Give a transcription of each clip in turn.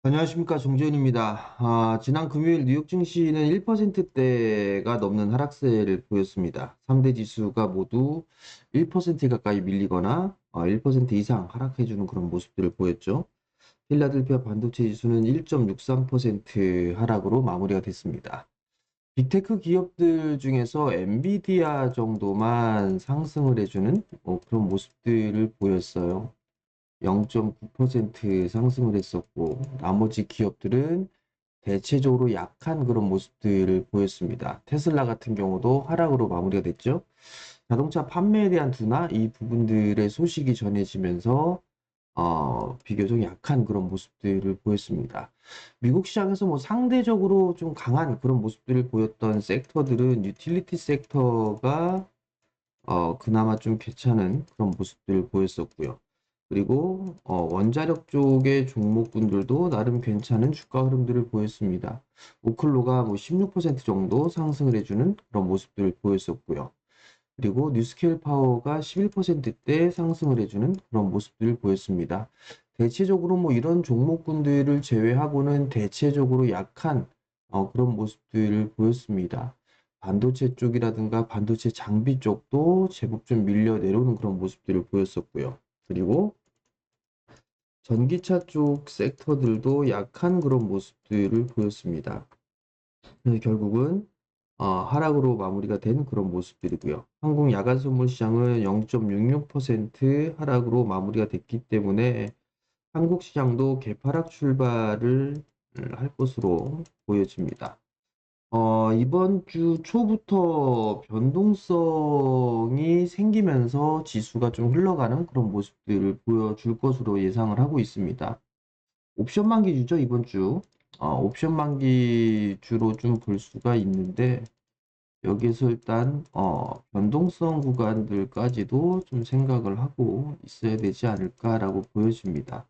안녕하십니까, 정재현입니다. 지난 금요일 뉴욕 증시는 1%대가 넘는 하락세를 보였습니다. 3대 지수가 모두 1% 가까이 밀리거나 1% 이상 하락해주는 그런 모습들을 보였죠. 필라델피아 반도체 지수는 1.63% 하락으로 마무리가 됐습니다. 빅테크 기업들 중에서 엔비디아 정도만 상승을 해주는 그런 모습들을 보였어요. 0.9% 상승을 했었고, 나머지 기업들은 대체적으로 약한 그런 모습들을 보였습니다. 테슬라 같은 경우도 하락으로 마무리가 됐죠. 자동차 판매에 대한 둔화, 이 부분들의 소식이 전해지면서 비교적 약한 그런 모습들을 보였습니다. 미국 시장에서 뭐 상대적으로 좀 강한 그런 모습들을 보였던 섹터들은 유틸리티 섹터가 그나마 좀 괜찮은 그런 모습들을 보였었고요. 그리고 원자력 쪽의 종목군들도 나름 괜찮은 주가 흐름들을 보였습니다. 오클로가 뭐 16% 정도 상승을 해주는 그런 모습들을 보였었고요. 그리고 뉴스케일 파워가 11%대 상승을 해주는 그런 모습들을 보였습니다. 대체적으로 뭐 이런 종목군들을 제외하고는 대체적으로 약한 그런 모습들을 보였습니다. 반도체 쪽이라든가 반도체 장비 쪽도 제법 좀 밀려 내려오는 그런 모습들을 보였었고요. 그리고 전기차 쪽 섹터들도 약한 그런 모습들을 보였습니다. 그래서 결국은 하락으로 마무리가 된 그런 모습들이고요. 한국 야간 선물 시장은 0.66% 하락으로 마무리가 됐기 때문에 한국 시장도 개파락 출발을 할 것으로 보여집니다. 이번 주 초부터 변동성이 생기면서 지수가 좀 흘러가는 그런 모습들을 보여줄 것으로 예상을 하고 있습니다. 옵션 만기주죠, 이번 주. 옵션 만기주로 좀 볼 수가 있는데, 여기서 일단, 변동성 구간들까지도 좀 생각을 하고 있어야 되지 않을까라고 보여집니다.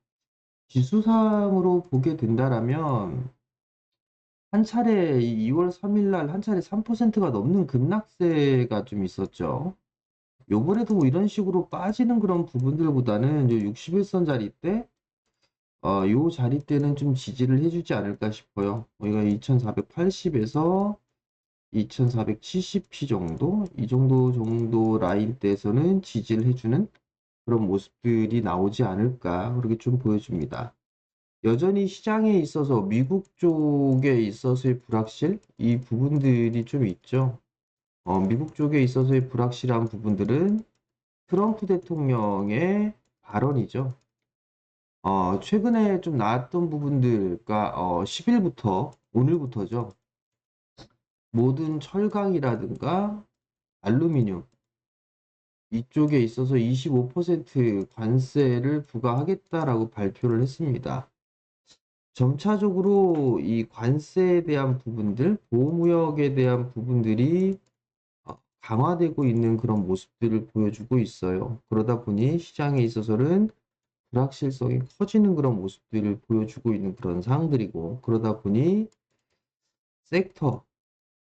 지수상으로 보게 된다라면, 한 차례 2월 3일 날 한 차례 3%가 넘는 급락세가 좀 있었죠. 요번에도 뭐 이런 식으로 빠지는 그런 부분들보다는 61선 자리 때, 요 자리 때는 좀 지지를 해주지 않을까 싶어요. 여기가 2480에서 2470p 정도? 이 정도 라인대에서는 지지를 해주는 그런 모습들이 나오지 않을까, 그렇게 좀 보여집니다. 여전히 시장에 있어서 미국 쪽에 있어서의 불확실 이 부분들이 좀 있죠. 미국 쪽에 있어서의 불확실한 부분들은 트럼프 대통령의 발언이죠. 최근에 좀 나왔던 부분들과 10일부터 오늘부터죠. 모든 철강이라든가 알루미늄 이쪽에 있어서 25% 관세를 부과하겠다라고 발표를 했습니다. 점차적으로 이 관세에 대한 부분들, 보호무역에 대한 부분들이 강화되고 있는 그런 모습들을 보여주고 있어요. 그러다 보니 시장에 있어서는 불확실성이 커지는 그런 모습들을 보여주고 있는 그런 상황들이고, 그러다 보니 섹터,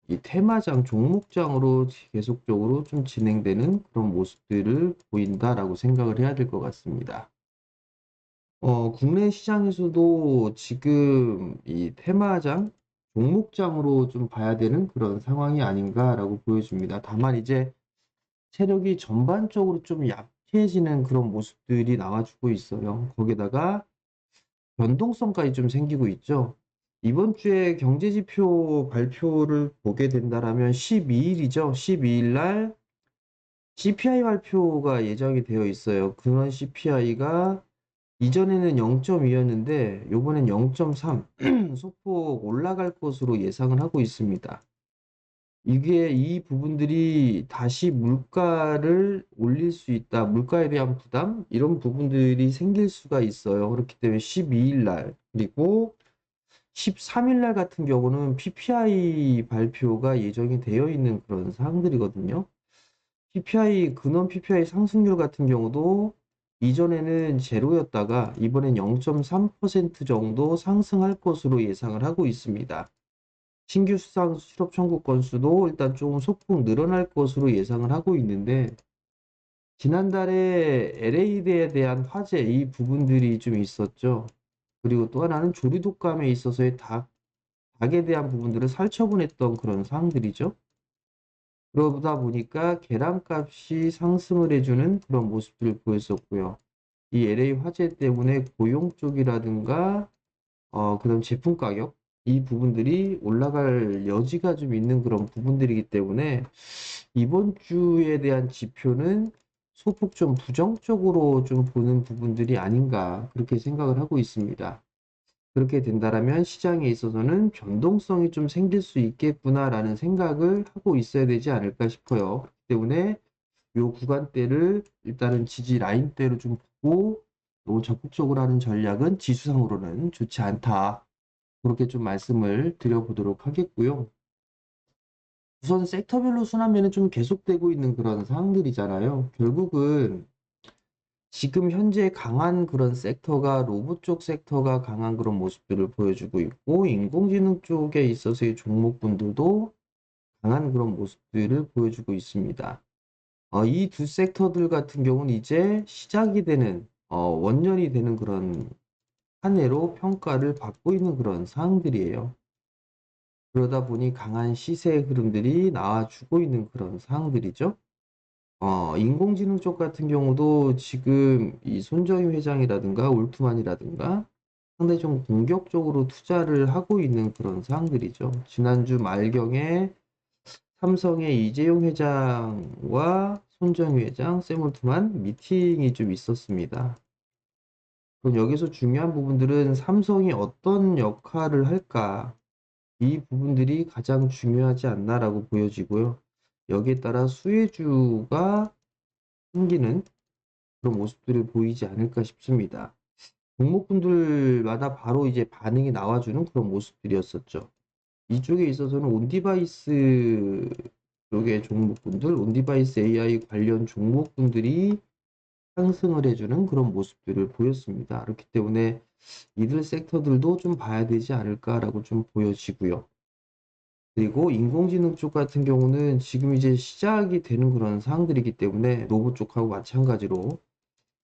이 테마장, 종목장으로 계속적으로 좀 진행되는 그런 모습들을 보인다라고 생각을 해야 될 것 같습니다. 국내 시장에서도 지금 이 테마장, 종목장으로 좀 봐야 되는 그런 상황이 아닌가라고 보여집니다. 다만 이제 세력이 전반적으로 좀 약해지는 그런 모습들이 나와주고 있어요. 거기다가 변동성까지 좀 생기고 있죠. 이번 주에 경제지표 발표를 보게 된다라면 12일이죠. 12일 날 CPI 발표가 예정이 되어 있어요. 그런 CPI가 이전에는 0.2였는데 요번엔 0.3 소폭 올라갈 것으로 예상을 하고 있습니다. 이게 이 부분들이 다시 물가를 올릴 수 있다. 물가에 대한 부담 이런 부분들이 생길 수가 있어요. 그렇기 때문에 12일 날 그리고 13일 날 같은 경우는 PPI 발표가 예정이 되어 있는 그런 사항들이거든요. PPI 근원 PPI 상승률 같은 경우도 이전에는 제로였다가 이번엔 0.3% 정도 상승할 것으로 예상을 하고 있습니다. 신규 수상 실업 청구 건수도 일단 조금 소폭 늘어날 것으로 예상을 하고 있는데 지난달에 LA에 대한 화제 이 부분들이 좀 있었죠. 그리고 또 하나는 조리독감에 있어서의 닭에 대한 부분들을 살처분했던 그런 사항들이죠. 그러다 보니까 계란값이 상승을 해주는 그런 모습들을 보였었고요. 이 LA 화재 때문에 고용 쪽이라든가 그다음 제품 가격 이 부분들이 올라갈 여지가 좀 있는 그런 부분들이기 때문에 이번 주에 대한 지표는 소폭 좀 부정적으로 좀 보는 부분들이 아닌가 그렇게 생각을 하고 있습니다. 그렇게 된다라면 시장에 있어서는 변동성이 좀 생길 수 있겠구나라는 생각을 하고 있어야 되지 않을까 싶어요. 그렇기 때문에 요 구간대를 일단은 지지 라인대로 좀 보고 너무 적극적으로 하는 전략은 지수상으로는 좋지 않다. 그렇게 좀 말씀을 드려보도록 하겠고요. 우선 섹터별로 순환매는 좀 계속되고 있는 그런 상황들이잖아요. 결국은 지금 현재 강한 그런 섹터가 로봇 쪽 섹터가 강한 그런 모습들을 보여주고 있고 인공지능 쪽에 있어서의 종목군들도 강한 그런 모습들을 보여주고 있습니다. 이 두 섹터들 같은 경우는 이제 시작이 되는 원년이 되는 그런 한 해로 평가를 받고 있는 그런 사항들이에요. 그러다 보니 강한 시세 흐름들이 나와주고 있는 그런 사항들이죠. 인공지능 쪽 같은 경우도 지금 이 손정희 회장이라든가 올트만이라든가 상당히 좀 공격적으로 투자를 하고 있는 그런 사항들이죠. 지난주 말경에 삼성의 이재용 회장과 손정희 회장, 샘 올트만 미팅이 좀 있었습니다. 그럼 여기서 중요한 부분들은 삼성이 어떤 역할을 할까? 이 부분들이 가장 중요하지 않나라고 보여지고요. 여기에 따라 수혜주가 생기는 그런 모습들을 보이지 않을까 싶습니다. 종목군들마다 바로 이제 반응이 나와주는 그런 모습들이었었죠. 이쪽에 있어서는 온디바이스 쪽의 종목군들, 온디바이스 AI 관련 종목군들이 상승을 해주는 그런 모습들을 보였습니다. 그렇기 때문에 이들 섹터들도 좀 봐야 되지 않을까라고 좀 보여지고요. 그리고 인공지능 쪽 같은 경우는 지금 이제 시작이 되는 그런 사항들이기 때문에 로봇 쪽하고 마찬가지로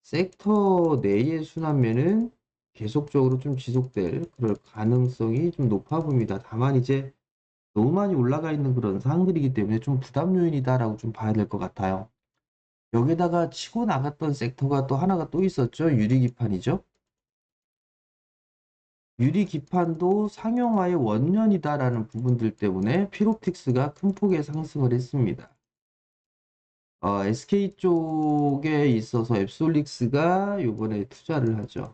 섹터 내의 순환매는 계속적으로 좀 지속될 그럴 가능성이 좀 높아 보입니다. 다만 이제 너무 많이 올라가 있는 그런 상황들이기 때문에 좀 부담 요인이다라고 좀 봐야 될 것 같아요. 여기다가 치고 나갔던 섹터가 또 하나가 또 있었죠. 유리기판이죠. 유리기판도 상용화의 원년이다라는 부분들 때문에 피롭틱스가 큰 폭의 상승을 했습니다. SK 쪽에 있어서 앱솔릭스가 요번에 투자를 하죠.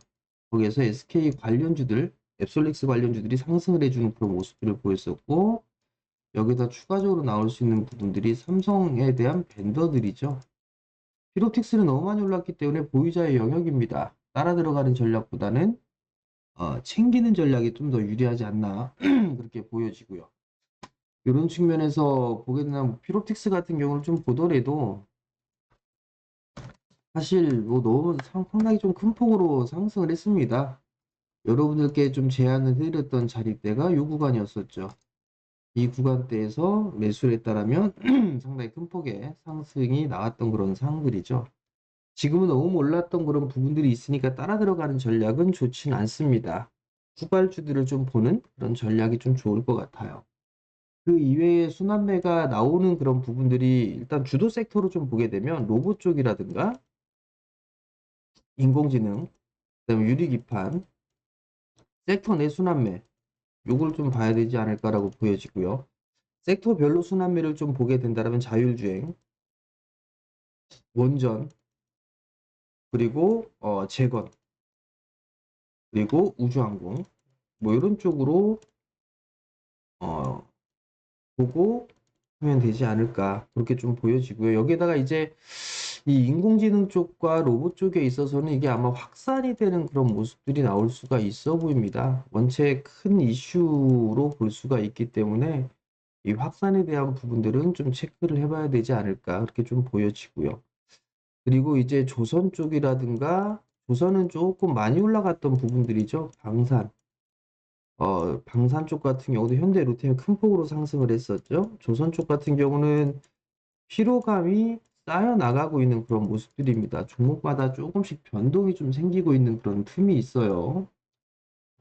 거기에서 SK 관련주들, 앱솔릭스 관련주들이 상승을 해주는 그런 모습들을 보였었고, 여기다 추가적으로 나올 수 있는 부분들이 삼성에 대한 벤더들이죠. 피로틱스는 너무 많이 올랐기 때문에 보유자의 영역입니다. 따라 들어가는 전략보다는 챙기는 전략이 좀 더 유리하지 않나 그렇게 보여지고요. 이런 측면에서 보게 된다면 피로틱스 같은 경우를 좀 보더라도 사실 뭐 너무 상당히 좀 큰 폭으로 상승을 했습니다. 여러분들께 좀 제안을 해드렸던 자리대가 이 구간이었었죠. 이 구간대에서 매수를 했다라면 상당히 큰 폭의 상승이 나왔던 그런 상황들이죠. 지금은 너무 올랐던 그런 부분들이 있으니까 따라 들어가는 전략은 좋지는 않습니다. 후발주들을 좀 보는 그런 전략이 좀 좋을 것 같아요. 그 이외에 순환매가 나오는 그런 부분들이 일단 주도 섹터로 좀 보게 되면 로봇 쪽이라든가 인공지능, 그다음에 유리기판, 섹터 내 순환매 요걸 좀 봐야 되지 않을까라고 보여지고요. 섹터별로 순환매를 좀 보게 된다면 자율주행, 원전, 그리고 재건, 그리고 우주항공 뭐 이런 쪽으로 어, 보고 하면 되지 않을까 그렇게 좀 보여지고요. 여기에다가 이제 이 인공지능 쪽과 로봇 쪽에 있어서는 이게 아마 확산이 되는 그런 모습들이 나올 수가 있어 보입니다. 원체 큰 이슈로 볼 수가 있기 때문에 이 확산에 대한 부분들은 좀 체크를 해봐야 되지 않을까 그렇게 좀 보여지고요. 그리고 이제 조선 쪽이라든가 조선은 조금 많이 올라갔던 부분들이죠. 방산 쪽 같은 경우도 현대 로템이 큰 폭으로 상승을 했었죠. 조선 쪽 같은 경우는 피로감이 쌓여 나가고 있는 그런 모습들입니다. 종목마다 조금씩 변동이 좀 생기고 있는 그런 틈이 있어요.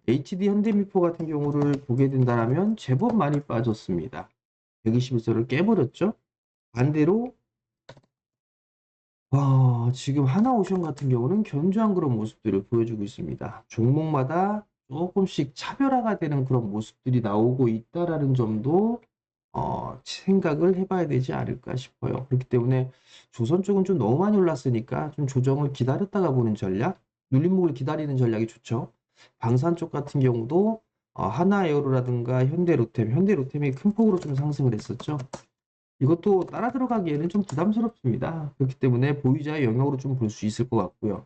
HD 현대미포 같은 경우를 보게 된다면 제법 많이 빠졌습니다. 121선을 깨버렸죠. 반대로 지금 하나오션 같은 경우는 견조한 그런 모습들을 보여주고 있습니다. 종목마다 조금씩 차별화가 되는 그런 모습들이 나오고 있다라는 점도 생각을 해봐야 되지 않을까 싶어요. 그렇기 때문에 조선 쪽은 좀 너무 많이 올랐으니까 좀 조정을 기다렸다가 보는 전략, 눌림목을 기다리는 전략이 좋죠. 방산 쪽 같은 경우도 하나에어로라든가 현대로템이 큰 폭으로 좀 상승을 했었죠. 이것도 따라 들어가기에는 좀 부담스럽습니다. 그렇기 때문에 보유자의 영역으로 좀 볼 수 있을 것 같고요.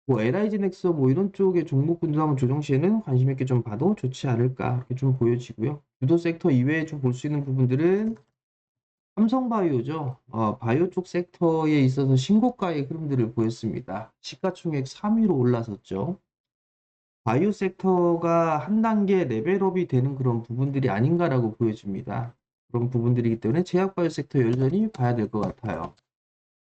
뭐 LIG넥스 뭐 이런 쪽의 종목군들 한번 조정 시에는 관심 있게 좀 봐도 좋지 않을까 이렇게 좀 보여지고요. 유도 섹터 이외에 좀 볼 수 있는 부분들은 삼성바이오죠. 바이오 쪽 섹터에 있어서 신고가의 흐름들을 보였습니다. 시가총액 3위로 올라섰죠. 바이오 섹터가 한 단계 레벨업이 되는 그런 부분들이 아닌가라고 보여집니다. 그런 부분들이기 때문에 제약바이오 섹터 여전히 봐야 될 것 같아요.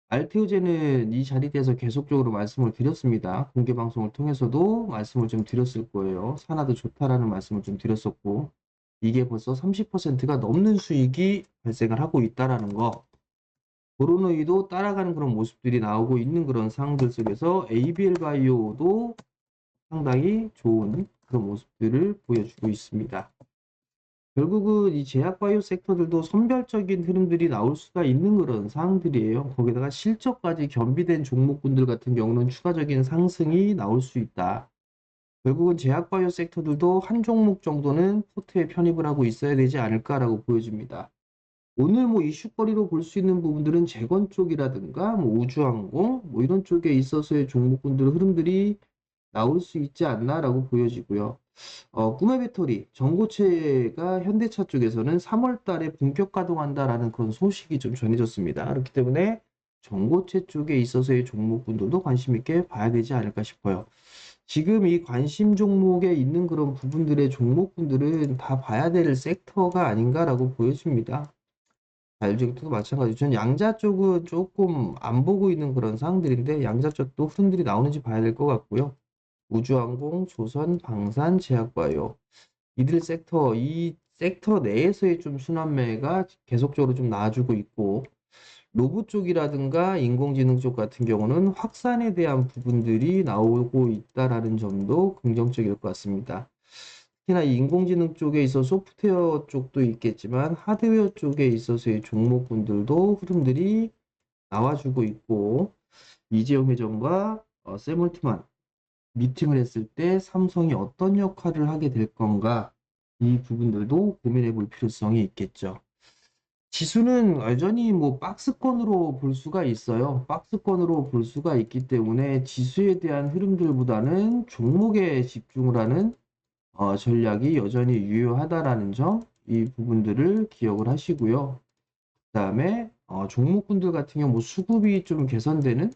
알테오제는 이 자리에서 계속적으로 말씀을 드렸습니다. 공개 방송을 통해서도 말씀을 좀 드렸을 거예요. 산화도 좋다라는 말씀을 좀 드렸었고, 이게 벌써 30%가 넘는 수익이 발생을 하고 있다라는 거. 코로노이도 따라가는 그런 모습들이 나오고 있는 그런 상황들 속에서 ABL 바이오도 상당히 좋은 그런 모습들을 보여주고 있습니다. 결국은 이 제약바이오 섹터들도 선별적인 흐름들이 나올 수가 있는 그런 상황들이에요. 거기다가 실적까지 겸비된 종목군들 같은 경우는 추가적인 상승이 나올 수 있다. 결국은 제약바이오 섹터들도 한 종목 정도는 포트에 편입을 하고 있어야 되지 않을까라고 보여집니다. 오늘 뭐 이슈거리로 볼 수 있는 부분들은 재건 쪽이라든가 뭐 우주항공 뭐 이런 쪽에 있어서의 종목군들 흐름들이 나올 수 있지 않나라고 보여지고요. 꿈의 배터리, 전고체가 현대차 쪽에서는 3월 달에 본격 가동한다라는 그런 소식이 좀 전해졌습니다. 그렇기 때문에 전고체 쪽에 있어서의 종목군들도 관심 있게 봐야 되지 않을까 싶어요. 지금 이 관심 종목에 있는 그런 부분들의 종목군들은 다 봐야 될 섹터가 아닌가라고 보여집니다. 자율주행도 마찬가지죠. 전 양자 쪽은 조금 안 보고 있는 그런 상황들인데 양자 쪽도 흐름들이 나오는지 봐야 될 것 같고요. 우주항공, 조선, 방산, 제약바이오 이 섹터 내에서의 좀 순환매가 계속적으로 좀 나아지고 있고 로봇 쪽이라든가 인공지능 쪽 같은 경우는 확산에 대한 부분들이 나오고 있다라는 점도 긍정적일 것 같습니다. 특히나 이 인공지능 쪽에 있어 소프트웨어 쪽도 있겠지만 하드웨어 쪽에 있어서의 종목군들도 흐름들이 나와주고 있고 이재용 회장과 샘 올트만 미팅을 했을 때 삼성이 어떤 역할을 하게 될 건가 이 부분들도 고민해 볼 필요성이 있겠죠. 지수는 여전히 뭐 박스권으로 볼 수가 있어요. 박스권으로 볼 수가 있기 때문에 지수에 대한 흐름들보다는 종목에 집중을 하는 전략이 여전히 유효하다라는 점, 이 부분들을 기억을 하시고요. 그다음에 종목군들 같은 경우 뭐 수급이 좀 개선되는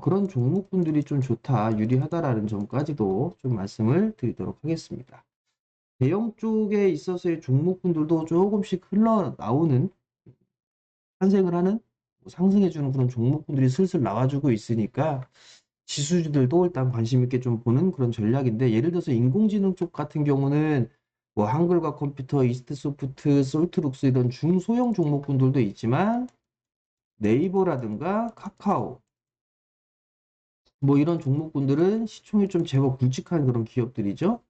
그런 종목군들이 좀 좋다, 유리하다라는 점까지도 좀 말씀을 드리도록 하겠습니다. 대형 쪽에 있어서의 종목군들도 조금씩 흘러나오는, 탄생을 하는, 상승해주는 그런 종목군들이 슬슬 나와주고 있으니까 지수들도 일단 관심 있게 좀 보는 그런 전략인데, 예를 들어서 인공지능 쪽 같은 경우는 뭐 한글과 컴퓨터, 이스트소프트, 솔트룩스 이런 중소형 종목군들도 있지만 네이버라든가 카카오 뭐 이런 종목군들은 시총이 좀 제법 굵직한 그런 기업들이죠.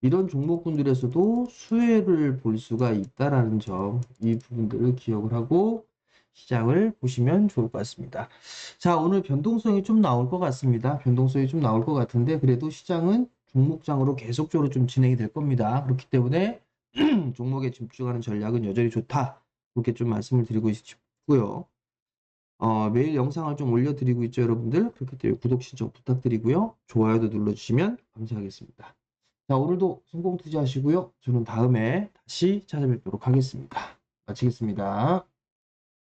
이런 종목군들에서도 수혜를 볼 수가 있다라는 점, 이 부분들을 기억을 하고 시장을 보시면 좋을 것 같습니다. 자, 오늘 변동성이 좀 나올 것 같습니다. 변동성이 좀 나올 것 같은데 그래도 시장은 종목장으로 계속적으로 좀 진행이 될 겁니다. 그렇기 때문에 종목에 집중하는 전략은 여전히 좋다. 그렇게 좀 말씀을 드리고 싶고요. 매일 영상을 좀 올려드리고 있죠, 여러분들. 그렇기 때문에 구독 신청 부탁드리고요. 좋아요도 눌러주시면 감사하겠습니다. 자, 오늘도 성공 투자하시고요. 저는 다음에 다시 찾아뵙도록 하겠습니다. 마치겠습니다.